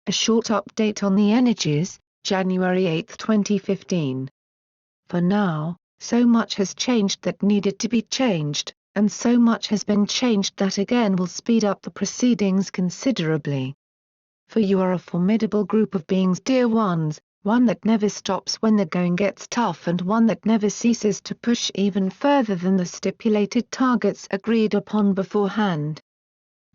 A short update on the energies, January 8, 2015. For now, so much has changed that needed to be changed, and so much has been changed that again will speed up the proceedings considerably. For you are a formidable group of beings, dear ones, one that never stops when the going gets tough and one that never ceases to push even further than the stipulated targets agreed upon beforehand.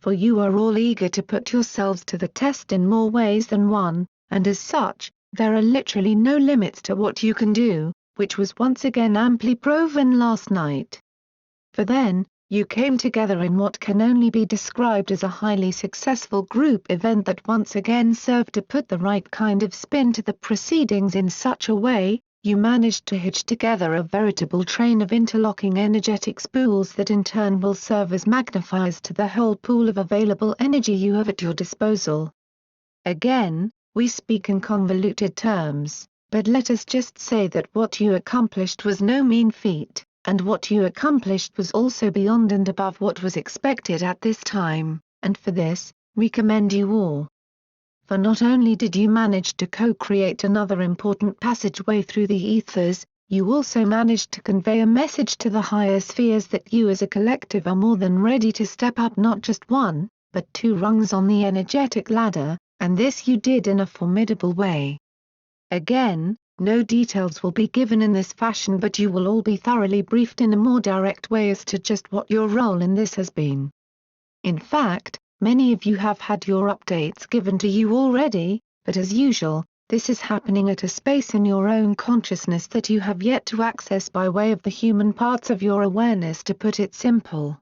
For you are all eager to put yourselves to the test in more ways than one, and as such, there are literally no limits to what you can do, which was once again amply proven last night. For then, you came together in what can only be described as a highly successful group event that once again served to put the right kind of spin to the proceedings in such a way, you managed to hitch together a veritable train of interlocking energetic spools that in turn will serve as magnifiers to the whole pool of available energy you have at your disposal. Again, we speak in convoluted terms, but let us just say that what you accomplished was no mean feat, and what you accomplished was also beyond and above what was expected at this time, and for this, we commend you all. For not only did you manage to co-create another important passageway through the ethers, you also managed to convey a message to the higher spheres that you as a collective are more than ready to step up not just one, but two rungs on the energetic ladder, and this you did in a formidable way. Again, no details will be given in this fashion, but you will all be thoroughly briefed in a more direct way as to just what your role in this has been. In fact, many of you have had your updates given to you already, but as usual, this is happening at a space in your own consciousness that you have yet to access by way of the human parts of your awareness, to put it simple.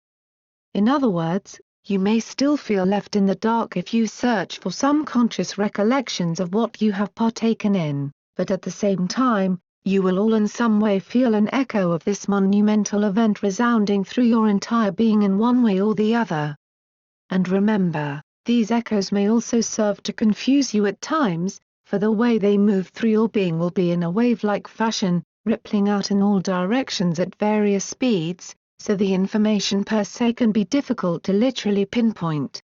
In other words, you may still feel left in the dark if you search for some conscious recollections of what you have partaken in, but at the same time, you will all in some way feel an echo of this monumental event resounding through your entire being in one way or the other. And remember, these echoes may also serve to confuse you at times, for the way they move through your being will be in a wave-like fashion, rippling out in all directions at various speeds, so the information per se can be difficult to literally pinpoint.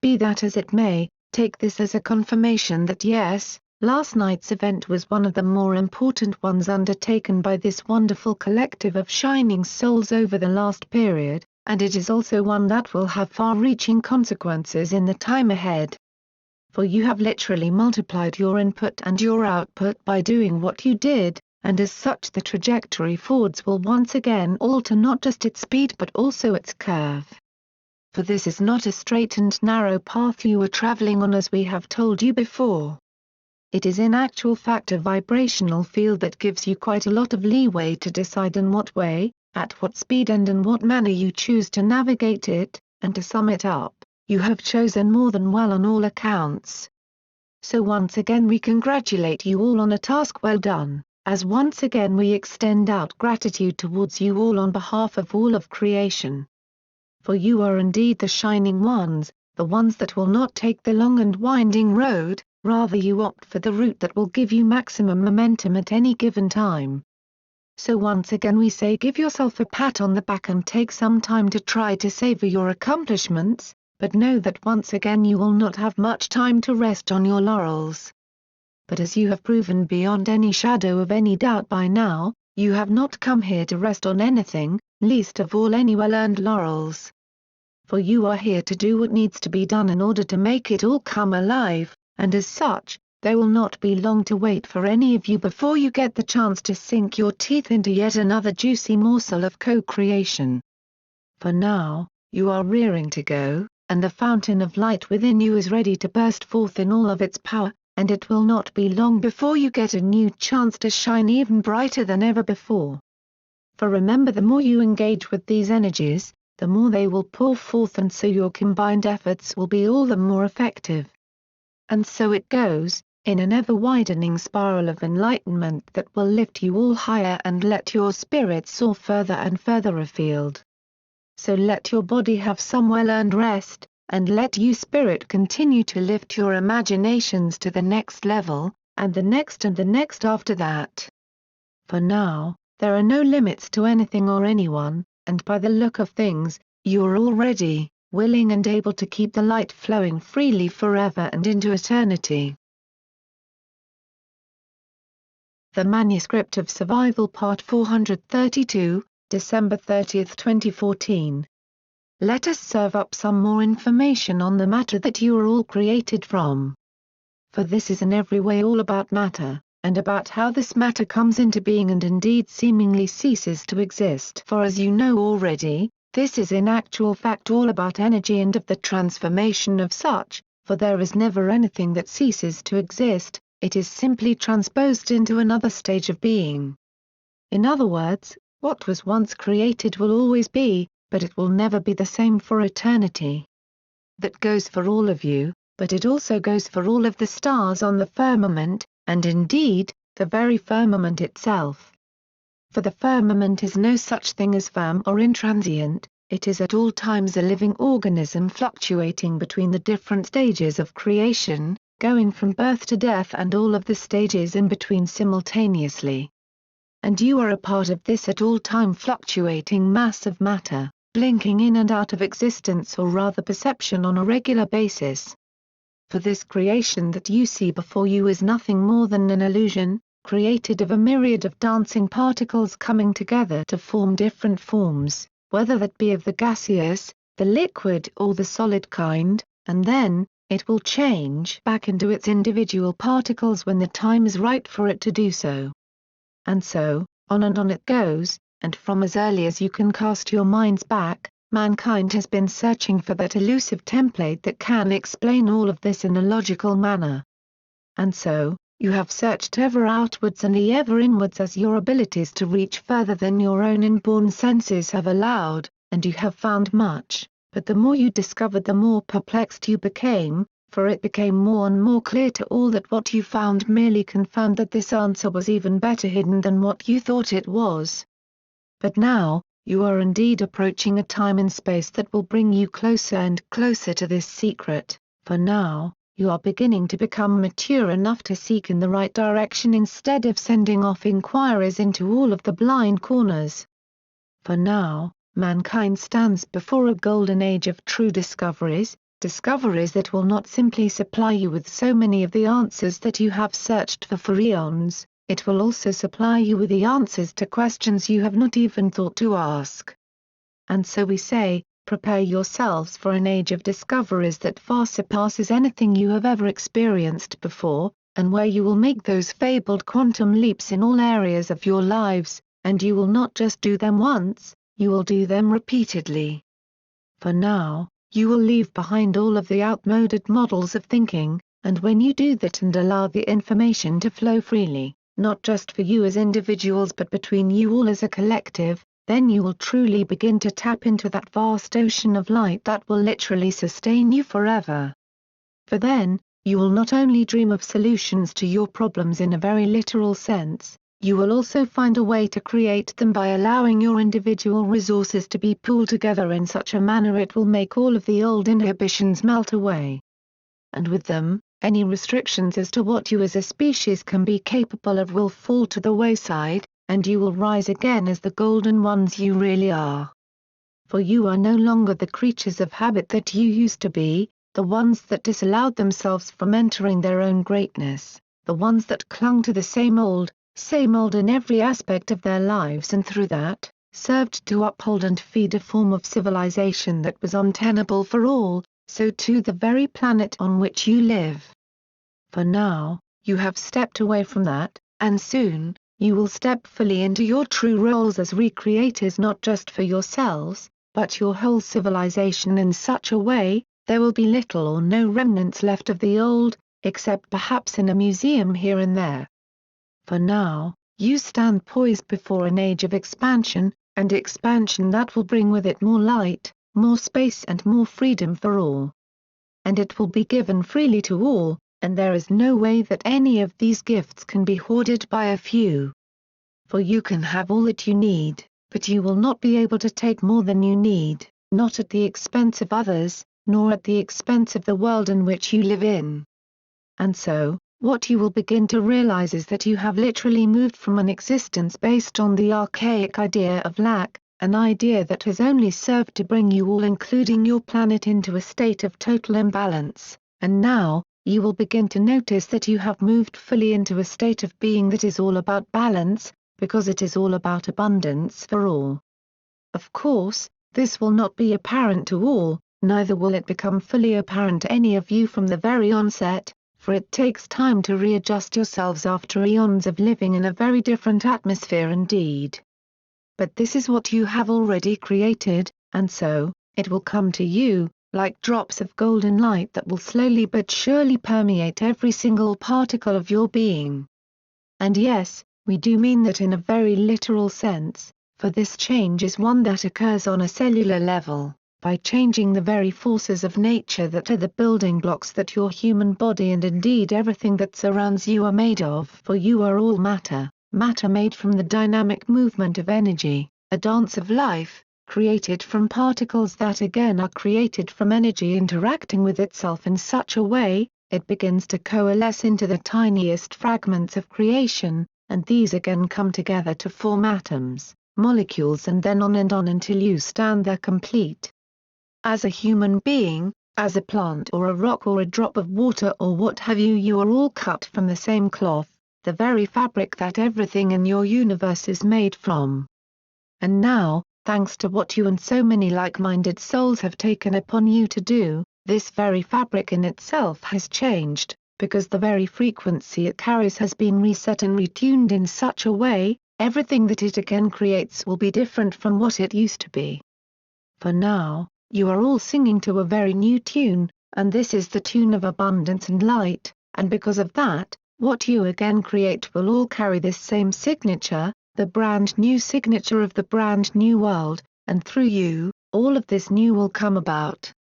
Be that as it may, take this as a confirmation that yes, last night's event was one of the more important ones undertaken by this wonderful collective of shining souls over the last period, and it is also one that will have far-reaching consequences in the time ahead. For you have literally multiplied your input and your output by doing what you did, and as such the trajectory forwards will once again alter not just its speed but also its curve. For this is not a straight and narrow path you are traveling on, as we have told you before. It is in actual fact a vibrational field that gives you quite a lot of leeway to decide in what way, at what speed and in what manner you choose to navigate it, and to sum it up, you have chosen more than well on all accounts. So once again we congratulate you all on a task well done, as once again we extend out gratitude towards you all on behalf of all of creation. For you are indeed the shining ones, the ones that will not take the long and winding road, rather you opt for the route that will give you maximum momentum at any given time. So once again we say give yourself a pat on the back and take some time to try to savor your accomplishments, but know that once again you will not have much time to rest on your laurels. But as you have proven beyond any shadow of any doubt by now, you have not come here to rest on anything, least of all any well-earned laurels. For you are here to do what needs to be done in order to make it all come alive, and as such, there will not be long to wait for any of you before you get the chance to sink your teeth into yet another juicy morsel of co-creation. For now, you are rearing to go, and the fountain of light within you is ready to burst forth in all of its power, and it will not be long before you get a new chance to shine even brighter than ever before. For remember, the more you engage with these energies, the more they will pour forth, and so your combined efforts will be all the more effective. And so it goes, in an ever-widening spiral of enlightenment that will lift you all higher and let your spirit soar further and further afield. So let your body have some well-earned rest, and let you spirit continue to lift your imaginations to the next level, and the next after that. For now, there are no limits to anything or anyone, and by the look of things, you are all ready, willing and able to keep the light flowing freely forever and into eternity. The Manuscript of Survival Part 432, December 30, 2014. Let us serve up some more information on the matter that you are all created from. For this is in every way all about matter, and about how this matter comes into being and indeed seemingly ceases to exist. For as you know already, this is in actual fact all about energy and of the transformation of such, for there is never anything that ceases to exist, it is simply transposed into another stage of being. In other words, what was once created will always be, but it will never be the same for eternity. That goes for all of you, but it also goes for all of the stars on the firmament, and indeed, the very firmament itself. For the firmament is no such thing as firm or intransient, it is at all times a living organism fluctuating between the different stages of creation, going from birth to death and all of the stages in between simultaneously. And you are a part of this at all time fluctuating mass of matter, blinking in and out of existence or rather perception on a regular basis. For this creation that you see before you is nothing more than an illusion, created of a myriad of dancing particles coming together to form different forms, whether that be of the gaseous, the liquid or the solid kind, and then, it will change back into its individual particles when the time is right for it to do so. And so, on and on it goes, and from as early as you can cast your minds back, mankind has been searching for that elusive template that can explain all of this in a logical manner. And so, you have searched ever outwards and ever inwards as your abilities to reach further than your own inborn senses have allowed, and you have found much, but the more you discovered the more perplexed you became, for it became more and more clear to all that what you found merely confirmed that this answer was even better hidden than what you thought it was. But now, you are indeed approaching a time and space that will bring you closer and closer to this secret, for now, you are beginning to become mature enough to seek in the right direction instead of sending off inquiries into all of the blind corners. For now, mankind stands before a golden age of true discoveries, discoveries that will not simply supply you with so many of the answers that you have searched for eons, it will also supply you with the answers to questions you have not even thought to ask. And so we say, prepare yourselves for an age of discoveries that far surpasses anything you have ever experienced before, and where you will make those fabled quantum leaps in all areas of your lives, and you will not just do them once, you will do them repeatedly. For now, you will leave behind all of the outmoded models of thinking, and when you do that and allow the information to flow freely, not just for you as individuals but between you all as a collective, then you will truly begin to tap into that vast ocean of light that will literally sustain you forever. For then, you will not only dream of solutions to your problems in a very literal sense, you will also find a way to create them by allowing your individual resources to be pooled together in such a manner it will make all of the old inhibitions melt away. And with them, any restrictions as to what you as a species can be capable of will fall to the wayside, and you will rise again as the golden ones you really are. For you are no longer the creatures of habit that you used to be, the ones that disallowed themselves from entering their own greatness, the ones that clung to the same old in every aspect of their lives and through that, served to uphold and feed a form of civilization that was untenable for all, so too the very planet on which you live. For now, you have stepped away from that, and soon, you will step fully into your true roles as recreators not just for yourselves, but your whole civilization in such a way, there will be little or no remnants left of the old, except perhaps in a museum here and there. For now, you stand poised before an age of expansion, and expansion that will bring with it more light, more space and more freedom for all. And it will be given freely to all, and there is no way that any of these gifts can be hoarded by a few. For you can have all that you need, but you will not be able to take more than you need, not at the expense of others, nor at the expense of the world in which you live in. And so, what you will begin to realize is that you have literally moved from an existence based on the archaic idea of lack, an idea that has only served to bring you all, including your planet, into a state of total imbalance, and now, you will begin to notice that you have moved fully into a state of being that is all about balance, because it is all about abundance for all. Of course, this will not be apparent to all, neither will it become fully apparent to any of you from the very onset, for it takes time to readjust yourselves after eons of living in a very different atmosphere indeed. But this is what you have already created, and so, it will come to you, like drops of golden light that will slowly but surely permeate every single particle of your being. And yes, we do mean that in a very literal sense, for this change is one that occurs on a cellular level, by changing the very forces of nature that are the building blocks that your human body and indeed everything that surrounds you are made of, for you are all matter, matter made from the dynamic movement of energy, a dance of life, created from particles that again are created from energy interacting with itself in such a way, it begins to coalesce into the tiniest fragments of creation, and these again come together to form atoms, molecules, and then on until you stand there complete. As a human being, as a plant or a rock or a drop of water or what have you, you are all cut from the same cloth, the very fabric that everything in your universe is made from. And now, thanks to what you and so many like-minded souls have taken upon you to do, this very fabric in itself has changed, because the very frequency it carries has been reset and retuned in such a way, everything that it again creates will be different from what it used to be. For now, you are all singing to a very new tune, and this is the tune of abundance and light, and because of that, what you again create will all carry this same signature, the brand new signature of the brand new world, and through you, all of this new will come about.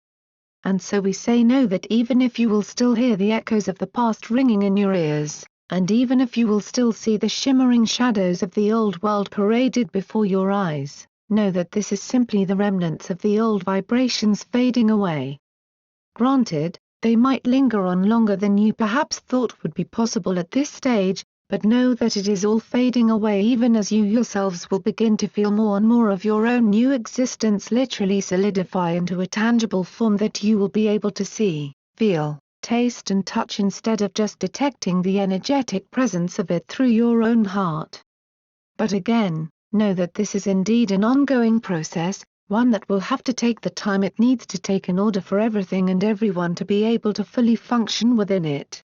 And so we say know that even if you will still hear the echoes of the past ringing in your ears, and even if you will still see the shimmering shadows of the old world paraded before your eyes, know that this is simply the remnants of the old vibrations fading away. Granted, they might linger on longer than you perhaps thought would be possible at this stage, but know that it is all fading away even as you yourselves will begin to feel more and more of your own new existence literally solidify into a tangible form that you will be able to see, feel, taste and touch instead of just detecting the energetic presence of it through your own heart. But again, know that this is indeed an ongoing process, one that will have to take the time it needs to take in order for everything and everyone to be able to fully function within it.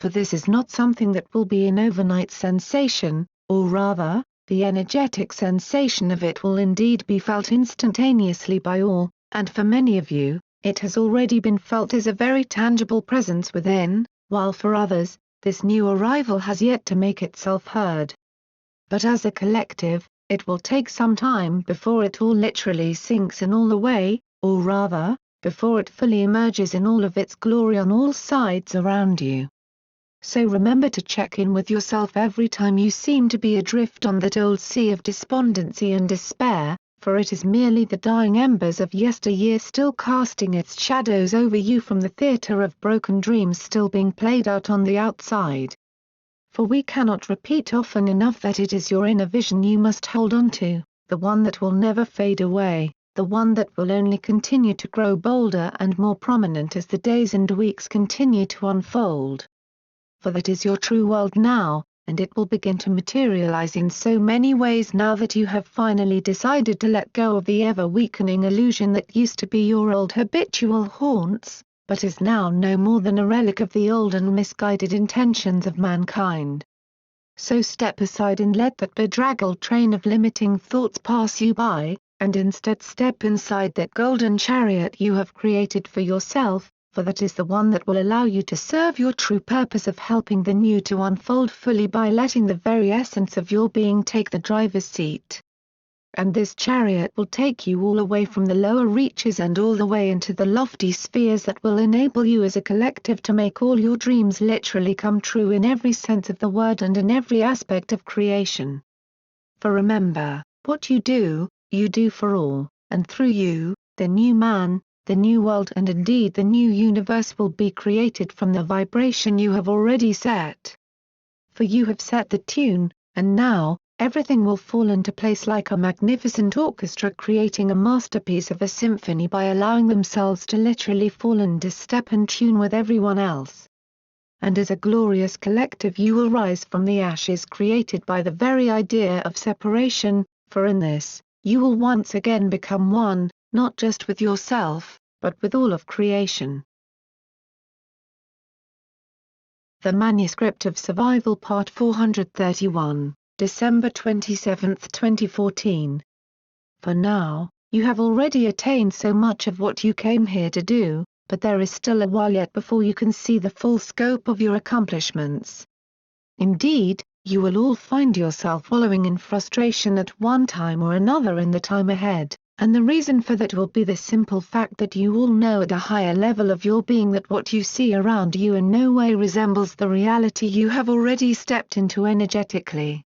For this is not something that will be an overnight sensation, or rather, the energetic sensation of it will indeed be felt instantaneously by all, and for many of you, it has already been felt as a very tangible presence within, while for others, this new arrival has yet to make itself heard. But as a collective, it will take some time before it all literally sinks in all the way, or rather, before it fully emerges in all of its glory on all sides around you. So remember to check in with yourself every time you seem to be adrift on that old sea of despondency and despair, for it is merely the dying embers of yesteryear still casting its shadows over you from the theatre of broken dreams still being played out on the outside. For we cannot repeat often enough that it is your inner vision you must hold on to, the one that will never fade away, the one that will only continue to grow bolder and more prominent as the days and weeks continue to unfold. For that is your true world now, and it will begin to materialize in so many ways now that you have finally decided to let go of the ever-weakening illusion that used to be your old habitual haunts, but is now no more than a relic of the old and misguided intentions of mankind. So step aside and let that bedraggled train of limiting thoughts pass you by, and instead step inside that golden chariot you have created for yourself, for that is the one that will allow you to serve your true purpose of helping the new to unfold fully by letting the very essence of your being take the driver's seat. And this chariot will take you all away from the lower reaches and all the way into the lofty spheres that will enable you as a collective to make all your dreams literally come true in every sense of the word and in every aspect of creation. For remember, what you do for all, and through you, the new man, the new world and indeed the new universe will be created from the vibration you have already set. For you have set the tune, and now, everything will fall into place like a magnificent orchestra creating a masterpiece of a symphony by allowing themselves to literally fall into step and tune with everyone else. And as a glorious collective you will rise from the ashes created by the very idea of separation, for in this, you will once again become one, not just with yourself, but with all of creation. The Manuscript of Survival Part 431, December 27, 2014. For now, you have already attained so much of what you came here to do, but there is still a while yet before you can see the full scope of your accomplishments. Indeed, you will all find yourself wallowing in frustration at one time or another in the time ahead. And the reason for that will be the simple fact that you all know at a higher level of your being that what you see around you in no way resembles the reality you have already stepped into energetically.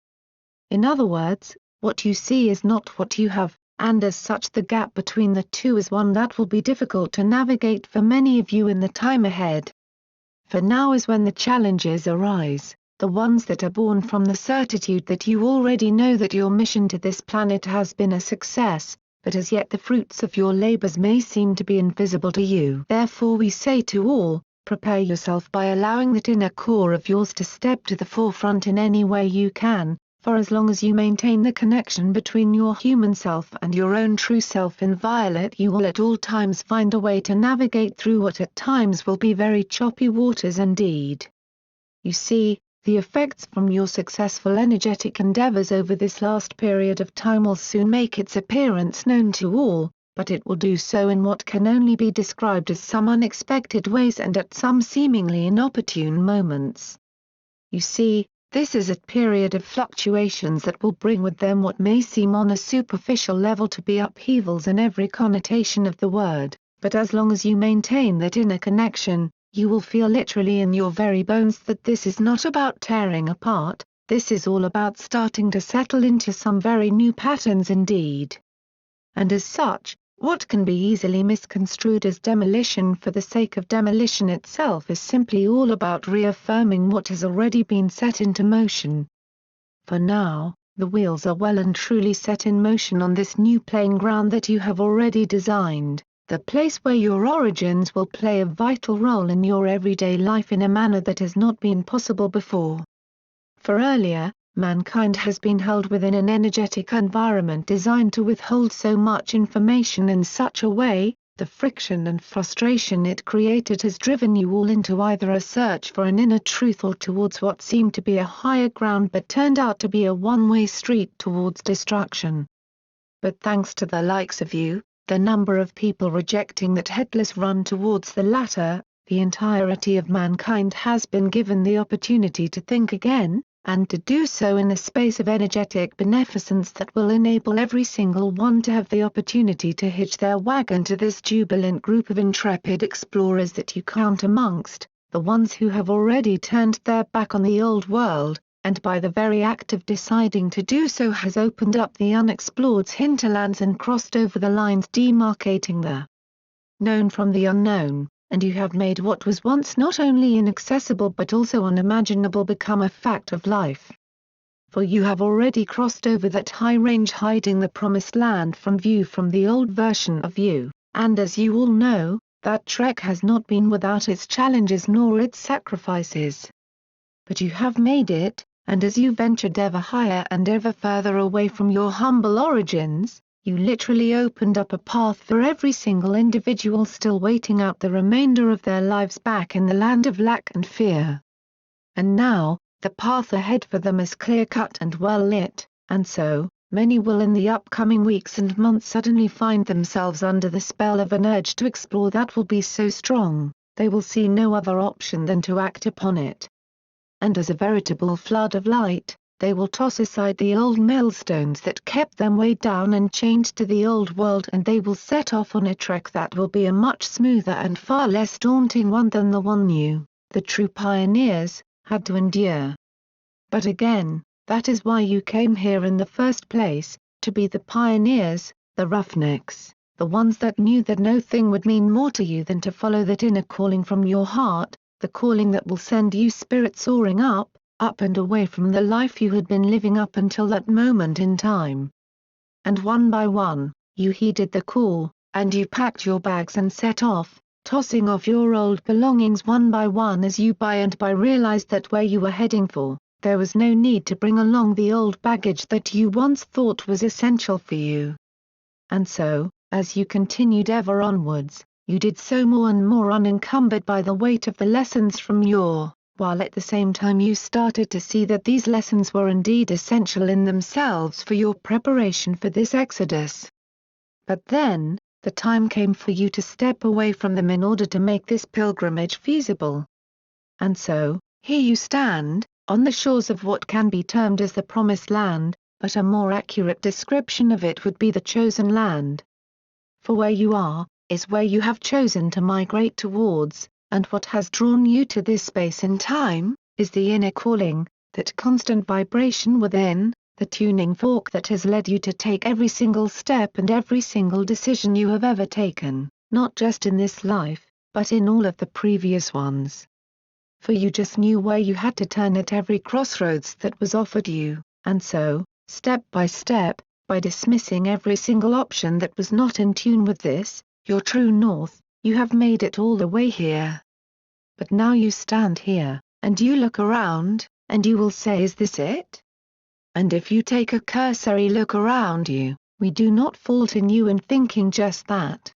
In other words, what you see is not what you have, and as such the gap between the two is one that will be difficult to navigate for many of you in the time ahead. For now is when the challenges arise, the ones that are born from the certitude that you already know that your mission to this planet has been a success, but as yet the fruits of your labors may seem to be invisible to you. Therefore we say to all, prepare yourself by allowing that inner core of yours to step to the forefront in any way you can, for as long as you maintain the connection between your human self and your own true self inviolate, you will at all times find a way to navigate through what at times will be very choppy waters indeed. You see, the effects from your successful energetic endeavors over this last period of time will soon make its appearance known to all, but it will do so in what can only be described as some unexpected ways and at some seemingly inopportune moments. You see, this is a period of fluctuations that will bring with them what may seem on a superficial level to be upheavals in every connotation of the word, but as long as you maintain that inner connection, you will feel literally in your very bones that this is not about tearing apart, this is all about starting to settle into some very new patterns indeed. And as such, what can be easily misconstrued as demolition for the sake of demolition itself is simply all about reaffirming what has already been set into motion. For now, the wheels are well and truly set in motion on this new playing ground that you have already designed, the place where your origins will play a vital role in your everyday life in a manner that has not been possible before. For earlier, mankind has been held within an energetic environment designed to withhold so much information in such a way, the friction and frustration it created has driven you all into either a search for an inner truth or towards what seemed to be a higher ground but turned out to be a one-way street towards destruction. But thanks to the likes of you, the number of people rejecting that headless run towards the latter, the entirety of mankind has been given the opportunity to think again, and to do so in a space of energetic beneficence that will enable every single one to have the opportunity to hitch their wagon to this jubilant group of intrepid explorers that you count amongst, the ones who have already turned their back on the old world, and by the very act of deciding to do so has opened up the unexplored hinterlands and crossed over the lines demarcating the known from the unknown, and you have made what was once not only inaccessible but also unimaginable become a fact of life. For you have already crossed over that high range hiding the promised land from view from the old version of you, and as you all know, that trek has not been without its challenges nor its sacrifices. But you have made it, and as you ventured ever higher and ever further away from your humble origins, you literally opened up a path for every single individual still waiting out the remainder of their lives back in the land of lack and fear. And now, the path ahead for them is clear-cut and well-lit, and so, many will in the upcoming weeks and months suddenly find themselves under the spell of an urge to explore that will be so strong, they will see no other option than to act upon it. And as a veritable flood of light, they will toss aside the old millstones that kept them weighed down and chained to the old world, and they will set off on a trek that will be a much smoother and far less daunting one than the one you, the true pioneers, had to endure. But again, that is why you came here in the first place, to be the pioneers, the roughnecks, the ones that knew that no thing would mean more to you than to follow that inner calling from your heart, the calling that will send you spirit soaring up, up and away from the life you had been living up until that moment in time. And one by one, you heeded the call, and you packed your bags and set off, tossing off your old belongings one by one as you by and by realized that where you were heading for, there was no need to bring along the old baggage that you once thought was essential for you. And so, as you continued ever onwards, you did so more and more unencumbered by the weight of the lessons from yore, while at the same time you started to see that these lessons were indeed essential in themselves for your preparation for this exodus. But then, the time came for you to step away from them in order to make this pilgrimage feasible. And so, here you stand, on the shores of what can be termed as the Promised Land, but a more accurate description of it would be the Chosen Land. For where you are, is where you have chosen to migrate towards, and what has drawn you to this space in time, is the inner calling, that constant vibration within, the tuning fork that has led you to take every single step and every single decision you have ever taken, not just in this life, but in all of the previous ones. For you just knew where you had to turn at every crossroads that was offered you, and so, step, by dismissing every single option that was not in tune with this, your true north, you have made it all the way here. But now you stand here, and you look around, and you will say, is this it? And if you take a cursory look around you, we do not fault in you in thinking just that.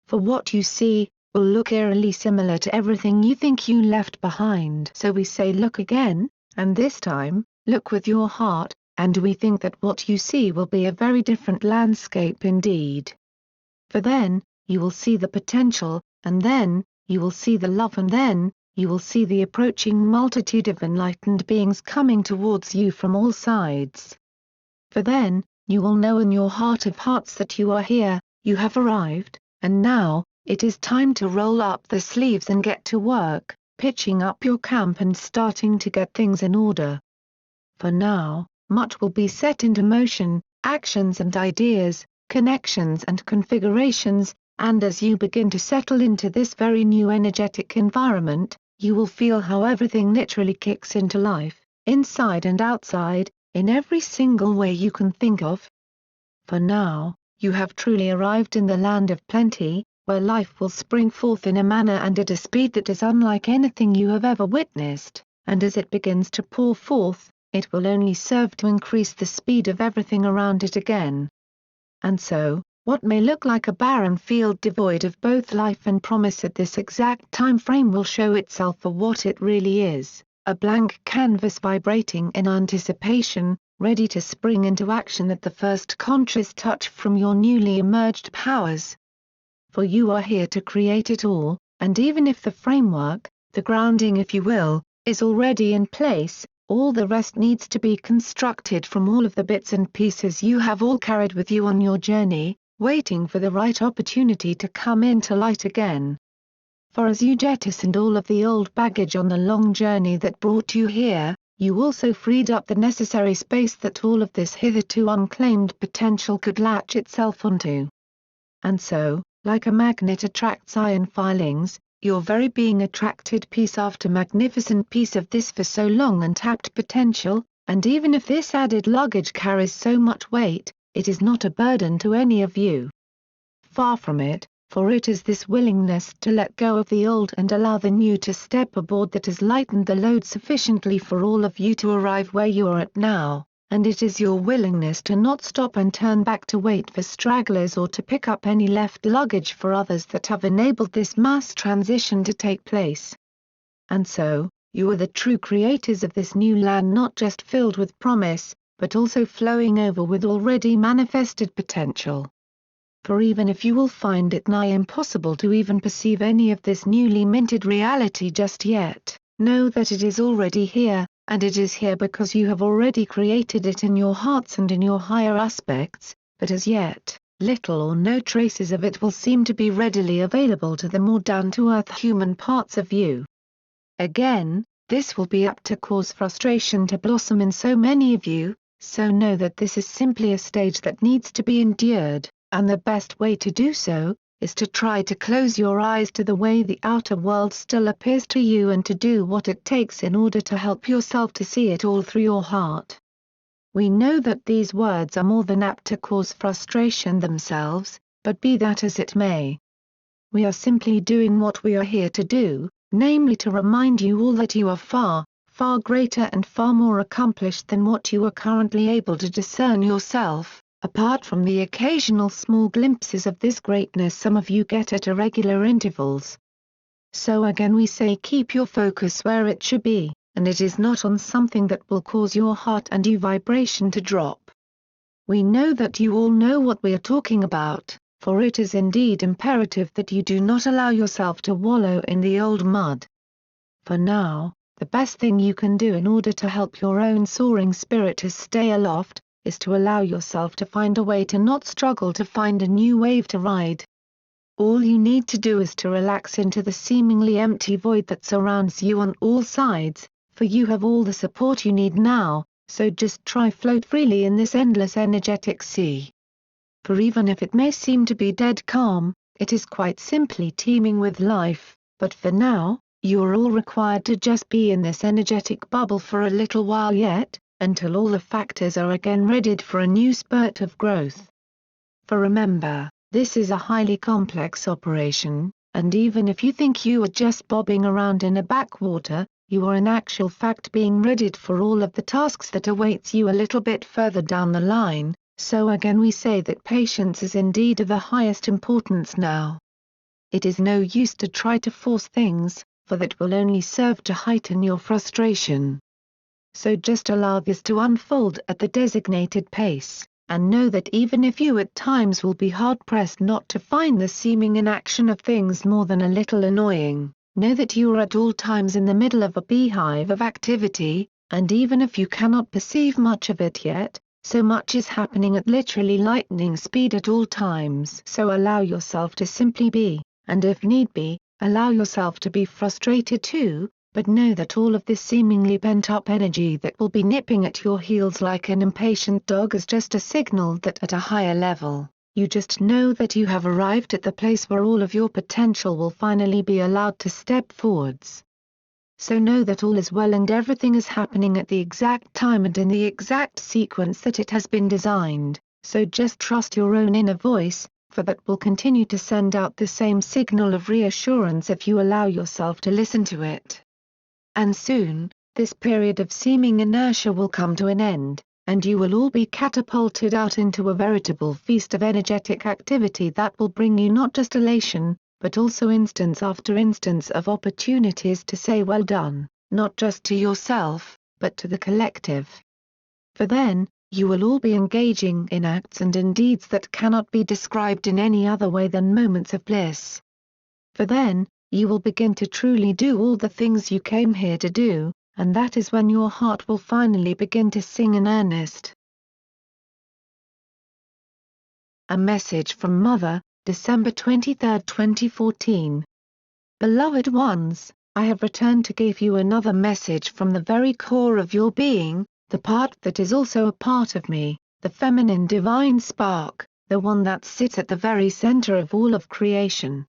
For what you see, will look eerily similar to everything you think you left behind. So we say look again, and this time, look with your heart, and we think that what you see will be a very different landscape indeed. For then, you will see the potential, and then, you will see the love, and then, you will see the approaching multitude of enlightened beings coming towards you from all sides. For then, you will know in your heart of hearts that you are here, you have arrived, and now, it is time to roll up the sleeves and get to work, pitching up your camp and starting to get things in order. For now, much will be set into motion, actions and ideas, connections and configurations, and as you begin to settle into this very new energetic environment, you will feel how everything literally kicks into life, inside and outside, in every single way you can think of. For now, you have truly arrived in the land of plenty, where life will spring forth in a manner and at a speed that is unlike anything you have ever witnessed, and as it begins to pour forth, it will only serve to increase the speed of everything around it again. And so, what may look like a barren field devoid of both life and promise at this exact time frame will show itself for what it really is, a blank canvas vibrating in anticipation, ready to spring into action at the first conscious touch from your newly emerged powers. For you are here to create it all, and even if the framework, the grounding if you will, is already in place, all the rest needs to be constructed from all of the bits and pieces you have all carried with you on your journey, waiting for the right opportunity to come into light again. For as you jettisoned all of the old baggage on the long journey that brought you here, you also freed up the necessary space that all of this hitherto unclaimed potential could latch itself onto. And so, like a magnet attracts iron filings, your very being attracted piece after magnificent piece of this for so long untapped potential, and even if this added luggage carries so much weight, it is not a burden to any of you. Far from it, for it is this willingness to let go of the old and allow the new to step aboard that has lightened the load sufficiently for all of you to arrive where you are at now, and it is your willingness to not stop and turn back to wait for stragglers or to pick up any left luggage for others that have enabled this mass transition to take place. And so, you are the true creators of this new land, not just filled with promise, but also flowing over with already manifested potential. For even if you will find it nigh impossible to even perceive any of this newly minted reality just yet, know that it is already here, and it is here because you have already created it in your hearts and in your higher aspects, but as yet, little or no traces of it will seem to be readily available to the more down-to-earth human parts of you. Again, this will be apt to cause frustration to blossom in so many of you, so know that this is simply a stage that needs to be endured, and the best way to do so, is to try to close your eyes to the way the outer world still appears to you and to do what it takes in order to help yourself to see it all through your heart. We know that these words are more than apt to cause frustration themselves, but be that as it may. We are simply doing what we are here to do, namely to remind you all that you are far, far greater and far more accomplished than what you are currently able to discern yourself, apart from the occasional small glimpses of this greatness some of you get at irregular intervals. So again we say keep your focus where it should be, and it is not on something that will cause your heart and you vibration to drop. We know that you all know what we are talking about, for it is indeed imperative that you do not allow yourself to wallow in the old mud. For now, the best thing you can do in order to help your own soaring spirit to stay aloft, is to allow yourself to find a way to not struggle to find a new wave to ride. All you need to do is to relax into the seemingly empty void that surrounds you on all sides, for you have all the support you need now, so just try float freely in this endless energetic sea. For even if it may seem to be dead calm, it is quite simply teeming with life, but for now, you are all required to just be in this energetic bubble for a little while yet, until all the factors are again readied for a new spurt of growth. For remember, this is a highly complex operation, and even if you think you are just bobbing around in a backwater, you are in actual fact being readied for all of the tasks that awaits you a little bit further down the line, so again we say that patience is indeed of the highest importance now. It is no use to try to force things, for that will only serve to heighten your frustration. So just allow this to unfold at the designated pace, and know that even if you at times will be hard-pressed not to find the seeming inaction of things more than a little annoying, know that you are at all times in the middle of a beehive of activity, and even if you cannot perceive much of it yet, so much is happening at literally lightning speed at all times. So allow yourself to simply be, and if need be, allow yourself to be frustrated too, but know that all of this seemingly pent-up energy that will be nipping at your heels like an impatient dog is just a signal that at a higher level, you just know that you have arrived at the place where all of your potential will finally be allowed to step forwards. So know that all is well and everything is happening at the exact time and in the exact sequence that it has been designed, so just trust your own inner voice, for that will continue to send out the same signal of reassurance if you allow yourself to listen to it. And soon, this period of seeming inertia will come to an end, and you will all be catapulted out into a veritable feast of energetic activity that will bring you not just elation, but also instance after instance of opportunities to say well done, not just to yourself, but to the collective. For then, you will all be engaging in acts and in deeds that cannot be described in any other way than moments of bliss. For then, you will begin to truly do all the things you came here to do, and that is when your heart will finally begin to sing in earnest. A message from Mother, December 23, 2014. Beloved ones, I have returned to give you another message from the very core of your being, the part that is also a part of me, the feminine divine spark, the one that sits at the very center of all of creation.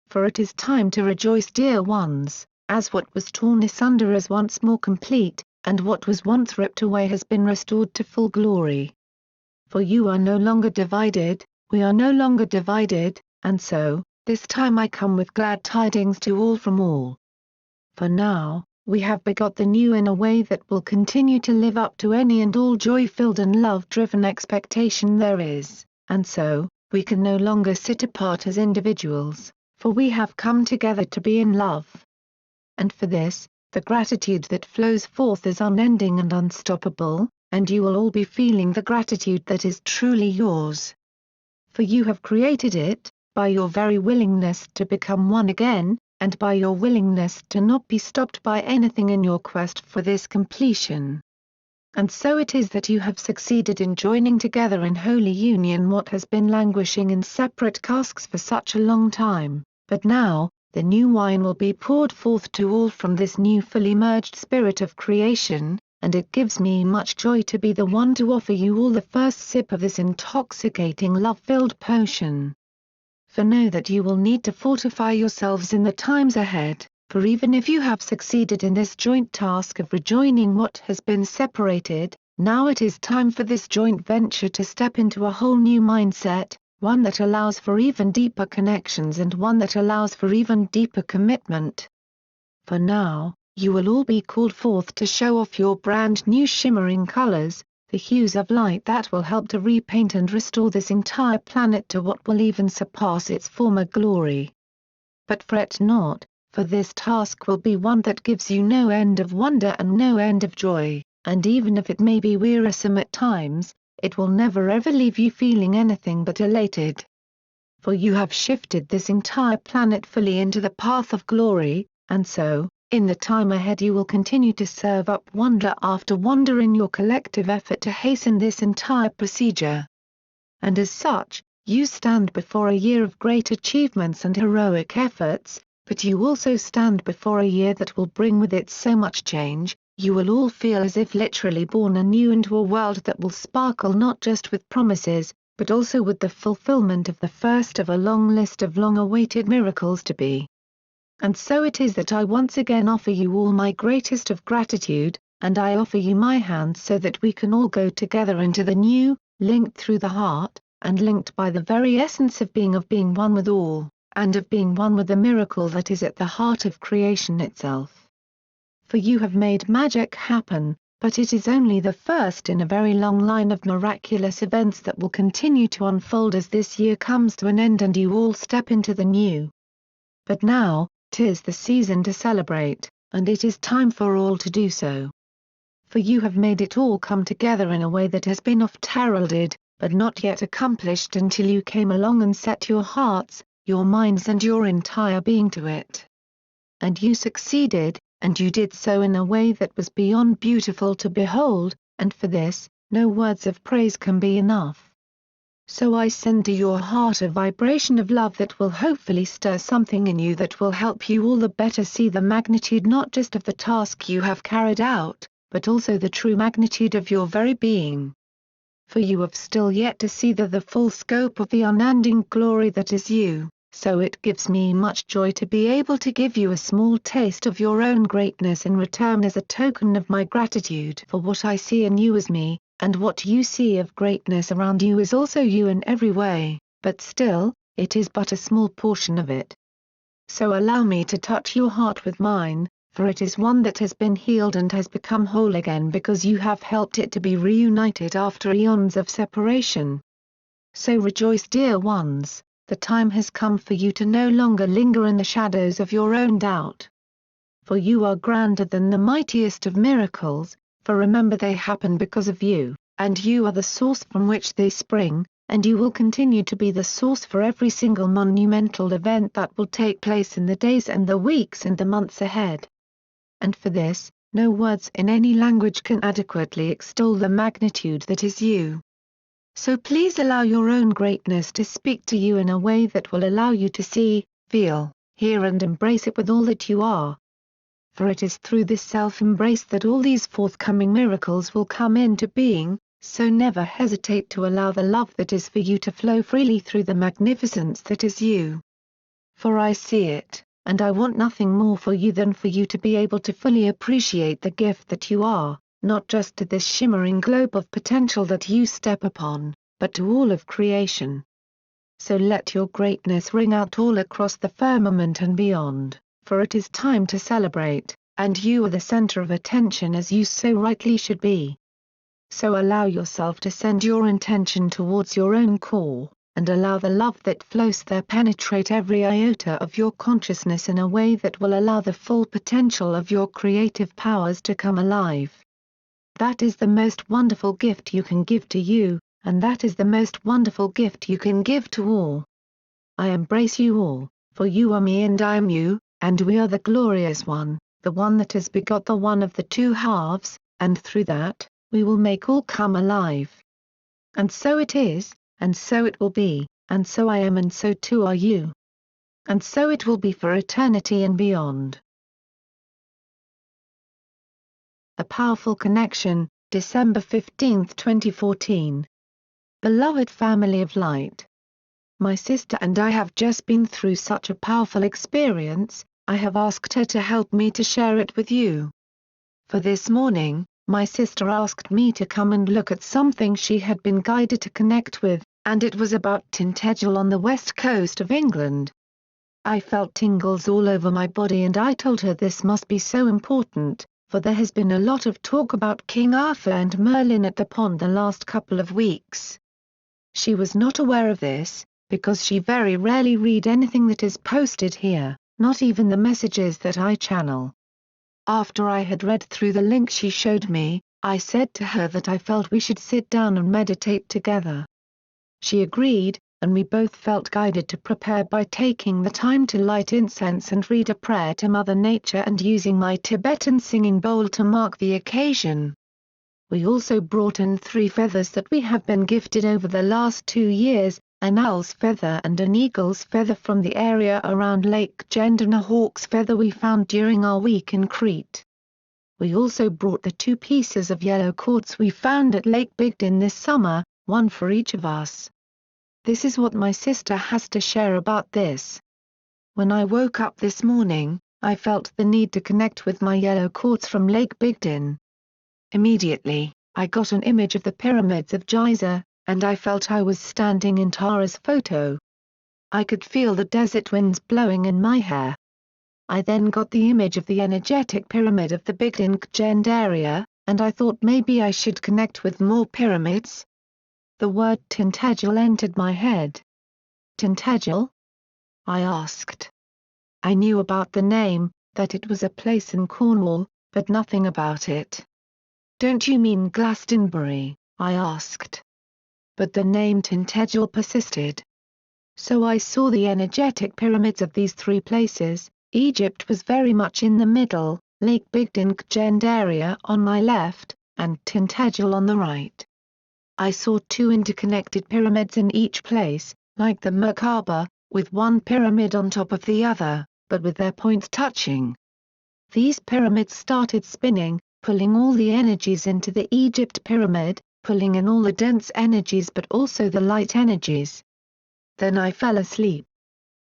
For it is time to rejoice, dear ones, as what was torn asunder is once more complete, and what was once ripped away has been restored to full glory. For you are no longer divided, we are no longer divided, and so, this time I come with glad tidings to all from all. For now, we have begot the new in a way that will continue to live up to any and all joy-filled and love-driven expectation there is, and so, we can no longer sit apart as individuals, for we have come together to be in love. And for this, the gratitude that flows forth is unending and unstoppable, and you will all be feeling the gratitude that is truly yours. For you have created it, by your very willingness to become one again, and by your willingness to not be stopped by anything in your quest for this completion. And so it is that you have succeeded in joining together in holy union what has been languishing in separate casks for such a long time, but now, the new wine will be poured forth to all from this new fully merged spirit of creation, and it gives me much joy to be the one to offer you all the first sip of this intoxicating love-filled potion. for know that you will need to fortify yourselves in the times ahead, for even if you have succeeded in this joint task of rejoining what has been separated, now it is time for this joint venture to step into a whole new mindset, one that allows for even deeper connections and one that allows for even deeper commitment. For now, you will all be called forth to show off your brand new shimmering colors, the hues of light that will help to repaint and restore this entire planet to what will even surpass its former glory. But fret not, for this task will be one that gives you no end of wonder and no end of joy, and even if it may be wearisome at times, it will never ever leave you feeling anything but elated. For you have shifted this entire planet fully into the path of glory, and so, in the time ahead you will continue to serve up wonder after wonder in your collective effort to hasten this entire procedure. And as such, you stand before a year of great achievements and heroic efforts, but you also stand before a year that will bring with it so much change. You will all feel as if literally born anew into a world that will sparkle not just with promises, but also with the fulfillment of the first of a long list of long-awaited miracles to be. And so it is that I once again offer you all my greatest of gratitude, and I offer you my hand so that we can all go together into the new, linked through the heart, and linked by the very essence of being one with all, and of being one with the miracle that is at the heart of creation itself. For you have made magic happen, but it is only the first in a very long line of miraculous events that will continue to unfold as this year comes to an end and you all step into the new. But now, 'tis the season to celebrate, and it is time for all to do so. For you have made it all come together in a way that has been oft heralded, but not yet accomplished until you came along and set your hearts, your minds and your entire being to it. And you succeeded, and you did so in a way that was beyond beautiful to behold, and for this, no words of praise can be enough. So I send to your heart a vibration of love that will hopefully stir something in you that will help you all the better see the magnitude not just of the task you have carried out, but also the true magnitude of your very being. For you have still yet to see the full scope of the unending glory that is you, so it gives me much joy to be able to give you a small taste of your own greatness in return as a token of my gratitude for what I see in you as me. And what you see of greatness around you is also you in every way, but still, it is but a small portion of it. So allow me to touch your heart with mine, for it is one that has been healed and has become whole again because you have helped it to be reunited after eons of separation. So rejoice, dear ones, the time has come for you to no longer linger in the shadows of your own doubt. For you are grander than the mightiest of miracles, for remember they happen because of you, and you are the source from which they spring, and you will continue to be the source for every single monumental event that will take place in the days and the weeks and the months ahead. And for this, no words in any language can adequately extol the magnitude that is you. So please allow your own greatness to speak to you in a way that will allow you to see, feel, hear and embrace it with all that you are. For it is through this self-embrace that all these forthcoming miracles will come into being, so never hesitate to allow the love that is for you to flow freely through the magnificence that is you. For I see it, and I want nothing more for you than for you to be able to fully appreciate the gift that you are, not just to this shimmering globe of potential that you step upon, but to all of creation. So let your greatness ring out all across the firmament and beyond. For it is time to celebrate, and you are the center of attention as you so rightly should be. So allow yourself to send your intention towards your own core, and allow the love that flows there penetrate every iota of your consciousness in a way that will allow the full potential of your creative powers to come alive. That is the most wonderful gift you can give to you, and that is the most wonderful gift you can give to all. I embrace you all, for you are me and I am you. And we are the glorious one, the one that has begot the one of the two halves, and through that, we will make all come alive. And so it is, and so it will be, and so I am and so too are you. And so it will be for eternity and beyond. A Powerful Connection, December 15, 2014. Beloved family of light. my sister and I have just been through such a powerful experience, I have asked her to help me to share it with you. For this morning, my sister asked me to come and look at something she had been guided to connect with, and it was about Tintagel on the west coast of England. I felt tingles all over my body and I told her this must be so important, for there has been a lot of talk about King Arthur and Merlin at the pond the last couple of weeks. She was not aware of this, because she very rarely read anything that is posted here, not even the messages that I channel. After I had read through the link she showed me, I said to her that I felt we should sit down and meditate together. She agreed, and we both felt guided to prepare by taking the time to light incense and read a prayer to Mother Nature and using my Tibetan singing bowl to mark the occasion. We also brought in 3 feathers that we have been gifted over the last 2 years, an owl's feather and an eagle's feather from the area around Lake Gend and a hawk's feather we found during our week in Crete. We also brought the 2 pieces of yellow quartz we found at Lake Bigden this summer, one for each of us. This is what my sister has to share about this. When I woke up this morning, I felt the need to connect with my yellow quartz from Lake Bigden. Immediately, I got an image of the pyramids of Giza, and I felt I was standing in Tara's photo. I could feel the desert winds blowing in my hair. I then got the image of the energetic pyramid of the Bigden Gend area, and I thought maybe I should connect with more pyramids. The word Tintagel entered my head. Tintagel? I asked. I knew about the name, that it was a place in Cornwall, but nothing about it. Don't you mean Glastonbury? I asked. But the name Tintagel persisted. So I saw the energetic pyramids of these 3 places. Egypt was very much in the middle, Lake Bigden Gend area on my left, and Tintagel on the right. I saw 2 interconnected pyramids in each place, like the Merkaba, with one pyramid on top of the other, but with their points touching. These pyramids started spinning, pulling all the energies into the Egypt pyramid, pulling in all the dense energies but also the light energies. Then I fell asleep.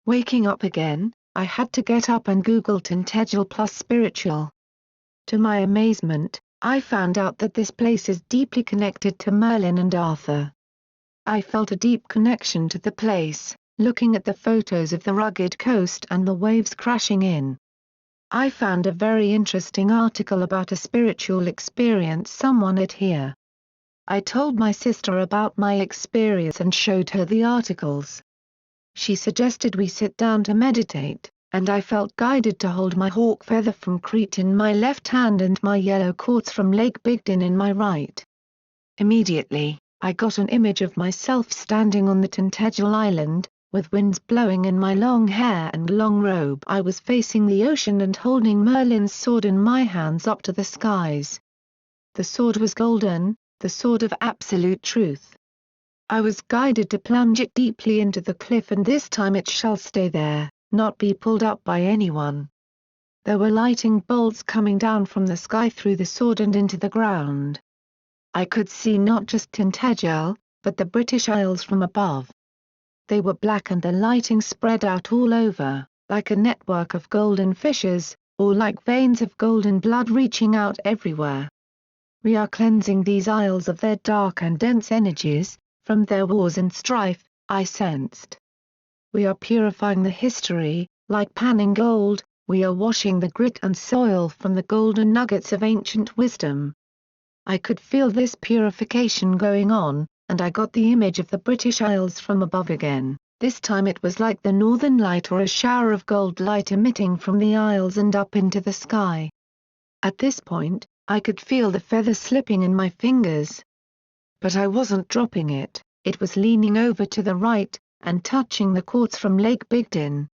Waking up again, I had to get up and Google Tintagel plus spiritual. To my amazement, I found out that this place is deeply connected to Merlin and Arthur. I felt a deep connection to the place, looking at the photos of the rugged coast and the waves crashing in. I found a very interesting article about a spiritual experience someone had here. I told my sister about my experience and showed her the articles. She suggested we sit down to meditate, and I felt guided to hold my hawk feather from Crete in my left hand and my yellow quartz from Lake Bigden in my right. Immediately, I got an image of myself standing on the Tintagel island, with winds blowing in my long hair and long robe. I was facing the ocean and holding Merlin's sword in my hands up to the skies. The sword was golden, the sword of absolute truth. I was guided to plunge it deeply into the cliff and this time it shall stay there, not be pulled up by anyone. There were lightning bolts coming down from the sky through the sword and into the ground. I could see not just Tintagel, but the British Isles from above. They were black and the lighting spread out all over, like a network of golden fissures, or like veins of golden blood reaching out everywhere. We are cleansing these isles of their dark and dense energies, from their wars and strife, I sensed. We are purifying the history, like panning gold, we are washing the grit and soil from the golden nuggets of ancient wisdom. I could feel this purification going on, and I got the image of the British Isles from above again. This time it was like the northern light or a shower of gold light emitting from the isles and up into the sky. At this point, I could feel the feather slipping in my fingers. But I wasn't dropping it, it was leaning over to the right, and touching the quartz from Lake Bigden.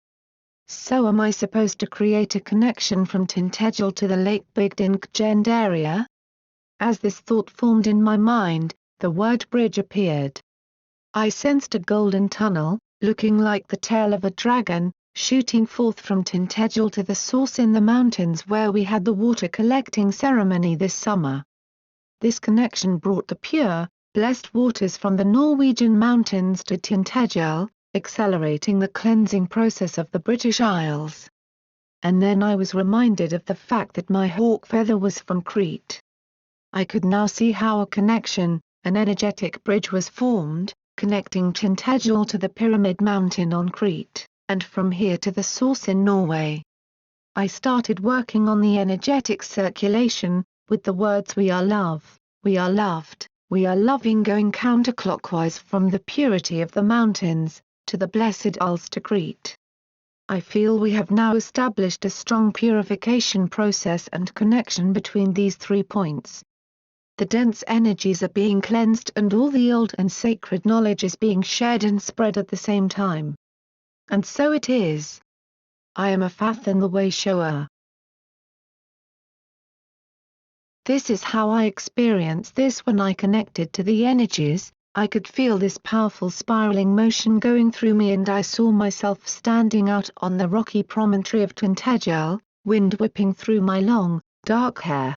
So am I supposed to create a connection from Tintagel to the Lake Bigden Gend area? As this thought formed in my mind, the word bridge appeared. I sensed a golden tunnel, looking like the tail of a dragon, shooting forth from Tintagel to the source in the mountains where we had the water collecting ceremony this summer. This connection brought the pure, blessed waters from the Norwegian mountains to Tintagel, accelerating the cleansing process of the British Isles. And then I was reminded of the fact that my hawk feather was from Crete. I could now see how a connection, an energetic bridge was formed, connecting Tintagel to the Pyramid Mountain on Crete, and from here to the source in Norway. I started working on the energetic circulation, with the words "we are love, we are loved, we are loving" going counterclockwise from the purity of the mountains, to the blessed Isles to Crete. I feel we have now established a strong purification process and connection between these 3 points. The dense energies are being cleansed and all the old and sacred knowledge is being shared and spread at the same time. And so it is. I am a Fath in the way shower. This is how I experienced this when I connected to the energies. I could feel this powerful spiraling motion going through me and I saw myself standing out on the rocky promontory of Tintagel, wind whipping through my long, dark hair.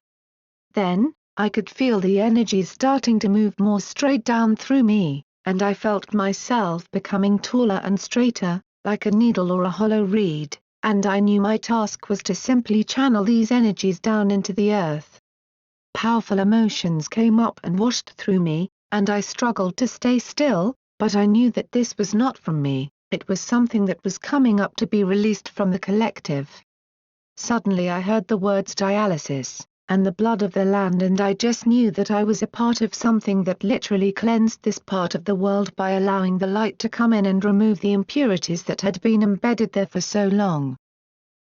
Then, I could feel the energies starting to move more straight down through me, and I felt myself becoming taller and straighter, like a needle or a hollow reed, and I knew my task was to simply channel these energies down into the earth. Powerful emotions came up and washed through me, and I struggled to stay still, but I knew that this was not from me, it was something that was coming up to be released from the collective. Suddenly I heard the words dialysis, and the blood of the land, and I just knew that I was a part of something that literally cleansed this part of the world by allowing the light to come in and remove the impurities that had been embedded there for so long.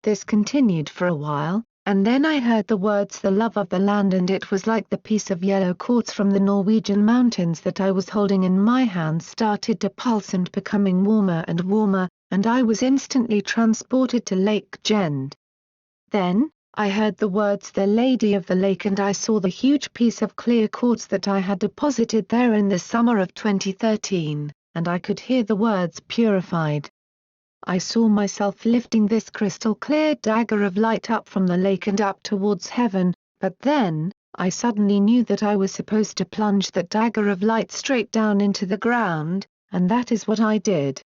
This continued for a while, and then I heard the words "the love of the land," and it was like the piece of yellow quartz from the Norwegian mountains that I was holding in my hand started to pulse and becoming warmer, and I was instantly transported to Lake Gend. Then, I heard the words "the Lady of the Lake," and I saw the huge piece of clear quartz that I had deposited there in the summer of 2013, and I could hear the words "purified." I saw myself lifting this crystal-clear dagger of light up from the lake and up towards heaven, but then, I suddenly knew that I was supposed to plunge that dagger of light straight down into the ground, and that is what I did.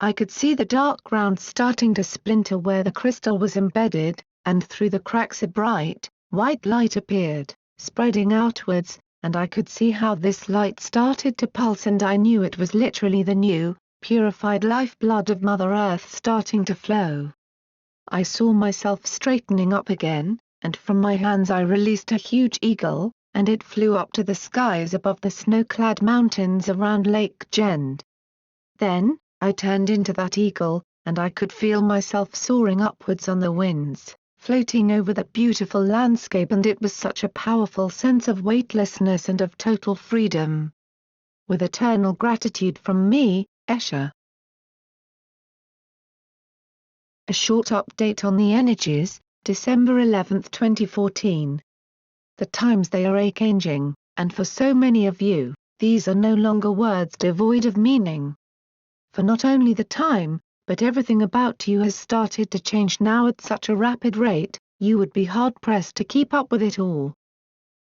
I could see the dark ground starting to splinter where the crystal was embedded, and through the cracks a bright, white light appeared, spreading outwards, and I could see how this light started to pulse, and I knew it was literally the new, purified lifeblood of Mother Earth starting to flow. I saw myself straightening up again, and from my hands I released a huge eagle, and it flew up to the skies above the snow-clad mountains around Lake Gend. Then, I turned into that eagle, and I could feel myself soaring upwards on the winds, floating over that beautiful landscape, and it was such a powerful sense of weightlessness and of total freedom. With eternal gratitude from me, Escher. A short update on the energies, December 11, 2014. The times they are changing, and for so many of you, these are no longer words devoid of meaning. For not only the time, but everything about you has started to change now at such a rapid rate, you would be hard-pressed to keep up with it all.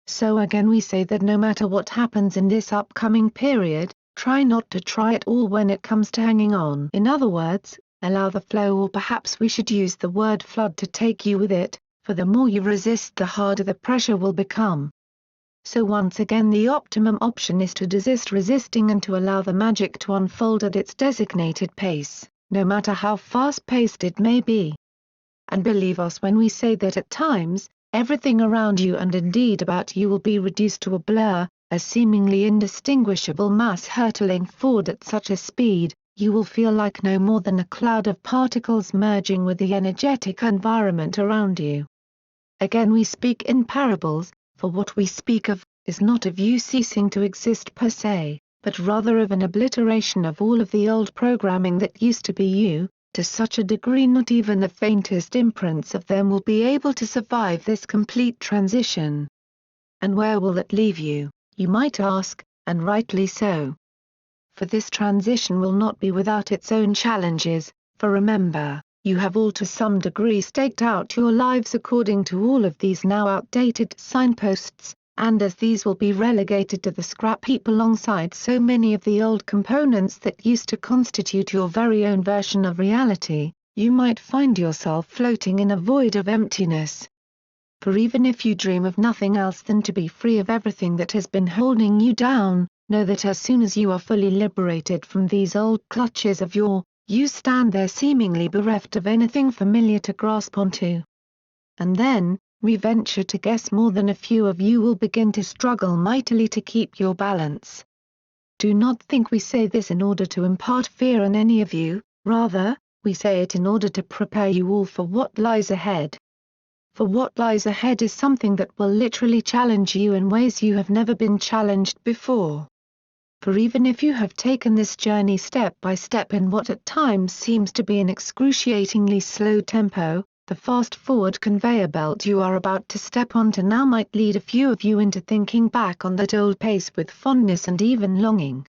So again we say that no matter what happens in this upcoming period, try not to try it all when it comes to hanging on. In other words, allow the flow, or perhaps we should use the word flood, to take you with it, for the more you resist the harder the pressure will become. So once again the optimum option is to desist resisting and to allow the magic to unfold at its designated pace, no matter how fast-paced it may be. And believe us when we say that at times, everything around you and indeed about you will be reduced to a blur, a seemingly indistinguishable mass hurtling forward at such a speed, you will feel like no more than a cloud of particles merging with the energetic environment around you. Again we speak in parables, for what we speak of, is not of you ceasing to exist per se, but rather of an obliteration of all of the old programming that used to be you, to such a degree not even the faintest imprints of them will be able to survive this complete transition. And where will that leave you, you might ask, and rightly so. For this transition will not be without its own challenges, for remember, you have all to some degree staked out your lives according to all of these now outdated signposts, and as these will be relegated to the scrap heap alongside so many of the old components that used to constitute your very own version of reality, you might find yourself floating in a void of emptiness. For even if you dream of nothing else than to be free of everything that has been holding you down, know that as soon as you are fully liberated from these old clutches of you stand there seemingly bereft of anything familiar to grasp onto. And then, we venture to guess more than a few of you will begin to struggle mightily to keep your balance. Do not think we say this in order to impart fear in any of you, rather, we say it in order to prepare you all for what lies ahead. For what lies ahead is something that will literally challenge you in ways you have never been challenged before. For even if you have taken this journey step by step in what at times seems to be an excruciatingly slow tempo, the fast-forward conveyor belt you are about to step onto now might lead a few of you into thinking back on that old pace with fondness and even longing.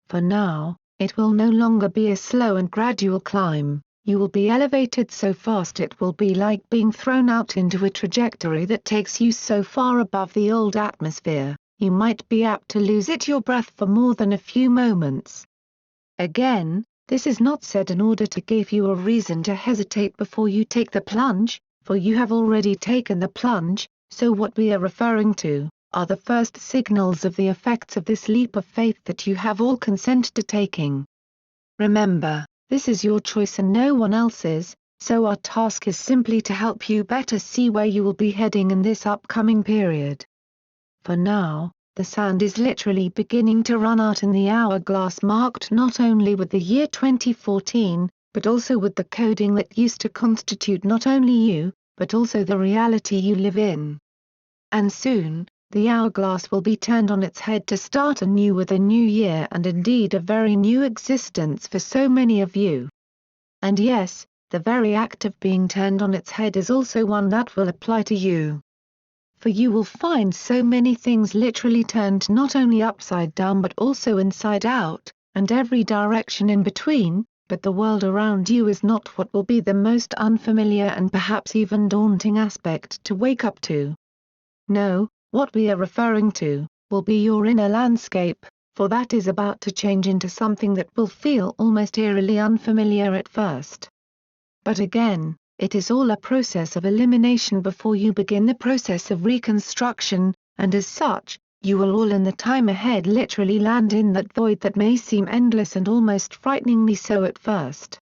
For now, it will no longer be a slow and gradual climb. You will be elevated so fast it will be like being thrown out into a trajectory that takes you so far above the old atmosphere, you might be apt to lose your breath for more than a few moments. Again, this is not said in order to give you a reason to hesitate before you take the plunge, for you have already taken the plunge, so what we are referring to are the first signals of the effects of this leap of faith that you have all consented to taking. Remember, this is your choice and no one else's, so our task is simply to help you better see where you will be heading in this upcoming period. For now, the sand is literally beginning to run out in the hourglass marked not only with the year 2014, but also with the coding that used to constitute not only you, but also the reality you live in. And soon, the hourglass will be turned on its head to start anew with a new year and indeed a very new existence for so many of you. And yes, the very act of being turned on its head is also one that will apply to you. For you will find so many things literally turned not only upside down but also inside out, and every direction in between, but the world around you is not what will be the most unfamiliar and perhaps even daunting aspect to wake up to. No, what we are referring to, will be your inner landscape, for that is about to change into something that will feel almost eerily unfamiliar at first. But again, it is all a process of elimination before you begin the process of reconstruction, and as such, you will all in the time ahead literally land in that void that may seem endless and almost frighteningly so at first.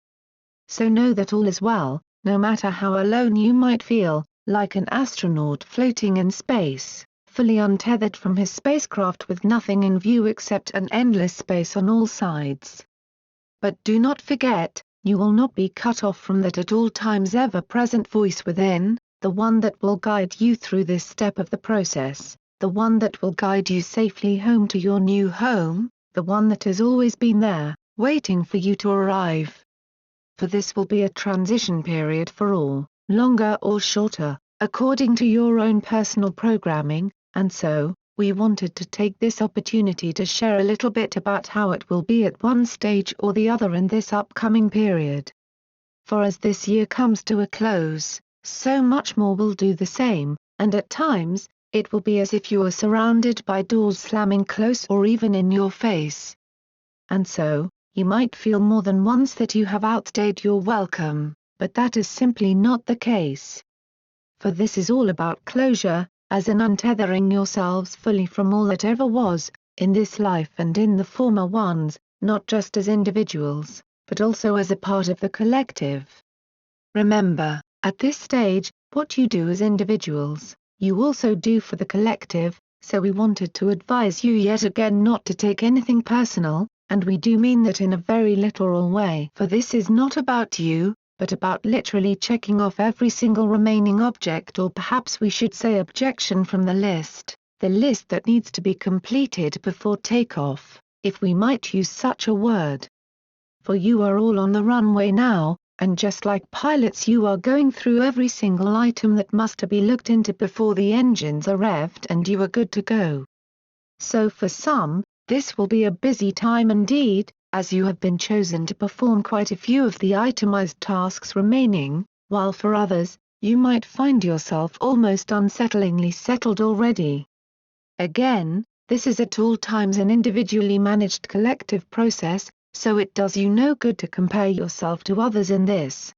So know that all is well, no matter how alone you might feel, like an astronaut floating in space, fully untethered from his spacecraft with nothing in view except an endless space on all sides. But do not forget, you will not be cut off from that at all times ever-present voice within, the one that will guide you through this step of the process, the one that will guide you safely home to your new home, the one that has always been there, waiting for you to arrive. For this will be a transition period for all, longer or shorter, according to your own personal programming, and so, we wanted to take this opportunity to share a little bit about how it will be at one stage or the other in this upcoming period. For as this year comes to a close, so much more will do the same, and at times, it will be as if you are surrounded by doors slamming close or even in your face. And so, you might feel more than once that you have outstayed your welcome, but that is simply not the case. For this is all about closure, as in untethering yourselves fully from all that ever was, in this life and in the former ones, not just as individuals, but also as a part of the collective. Remember, at this stage, what you do as individuals, you also do for the collective, so we wanted to advise you yet again not to take anything personal, and we do mean that in a very literal way. For this is not about you, but about literally checking off every single remaining object or perhaps we should say objection from the list that needs to be completed before takeoff, if we might use such a word. For you are all on the runway now, and just like pilots you are going through every single item that must be looked into before the engines are revved and you are good to go. So for some, this will be a busy time indeed, as you have been chosen to perform quite a few of the itemized tasks remaining, while for others, you might find yourself almost unsettlingly settled already. Again, this is at all times an individually managed collective process, so it does you no good to compare yourself to others in this.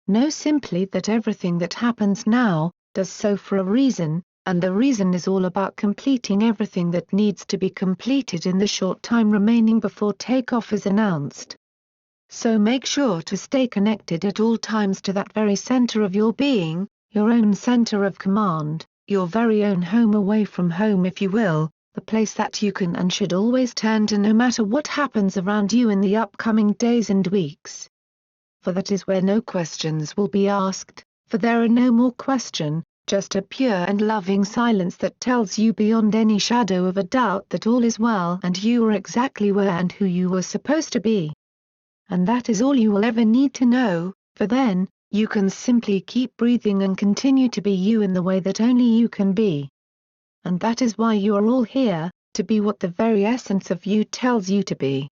Know simply that everything that happens now, does so for a reason, and the reason is all about completing everything that needs to be completed in the short time remaining before takeoff is announced. So make sure to stay connected at all times to that very center of your being, your own center of command, your very own home away from home if you will, the place that you can and should always turn to no matter what happens around you in the upcoming days and weeks. For that is where no questions will be asked, for there are no more questions, just a pure and loving silence that tells you beyond any shadow of a doubt that all is well and you are exactly where and who you were supposed to be. And that is all you will ever need to know, for then, you can simply keep breathing and continue to be you in the way that only you can be. And that is why you are all here, to be what the very essence of you tells you to be.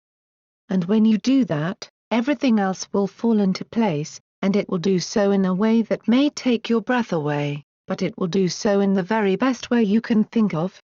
And when you do that, everything else will fall into place, and it will do so in a way that may take your breath away, but it will do so in the very best way you can think of,